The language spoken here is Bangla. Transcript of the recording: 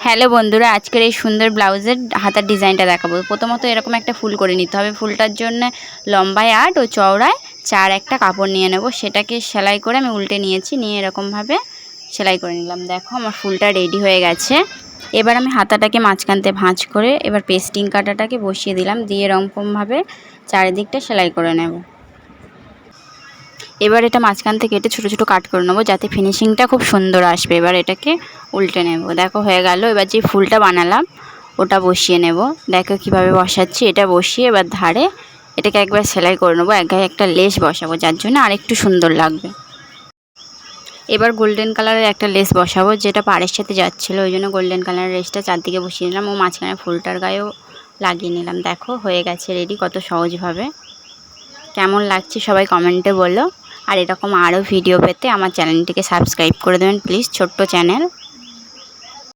হ্যালো বন্ধুরা, আজকের এই সুন্দর ব্লাউজের হাতার ডিজাইনটা দেখাবো। প্রথমত এরকম একটা ফুল করে নিতে হবে। ফুলটার জন্য লম্বায় 8 ও চওড়ায় 4 একটা কাপড় নিয়ে নেব। সেটাকে সেলাই করে আমি উল্টে নিয়েছি, নিয়ে এরকমভাবে সেলাই করে নিলাম। দেখো আমার ফুলটা রেডি হয়ে গেছে। এবার আমি হাতাটাকে মাঝখানতে ভাঁজ করে এবার পেস্টিং কাটাটাকে বসিয়ে দিলাম, দিয়ে এরকমভাবে চারিদিকটা সেলাই করে নেব। এবার এটা মাঝখান থেকে কেটে ছোটো ছোটো কাট করে নেবো, যাতে ফিনিশিংটা খুব সুন্দর আসবে। এবার এটাকে উল্টে নেব। দেখো হয়ে গেল। এবার যে ফুলটা বানালাম ওটা বসিয়ে নেব। দেখো কিভাবে বসাচ্ছি। এটা বসিয়ে এবার ধারে এটাকে একবার সেলাই করে নেবো। এক গায়ে একটা লেস বসাবো, যার জন্য আরেকটু সুন্দর লাগবে। এবার গোল্ডেন কালারের একটা লেস বসাবো, যেটা পাড়ের সাথে যাচ্ছিলো, ওই জন্য গোল্ডেন কালারের লেসটা চারদিকে বসিয়ে নিলাম ও মাঝখানে ফুলটার গায়েও লাগিয়ে নিলাম। দেখো হয়ে গেছে রেডি, কত সহজভাবে। কেমন লাগছে সবাই কমেন্টে বলো। আর এরকম আরও ভিডিও পেতে আমার চ্যানেলটিকে সাবস্ক্রাইব করে দেবেন প্লিজ, ছোট্ট চ্যানেল।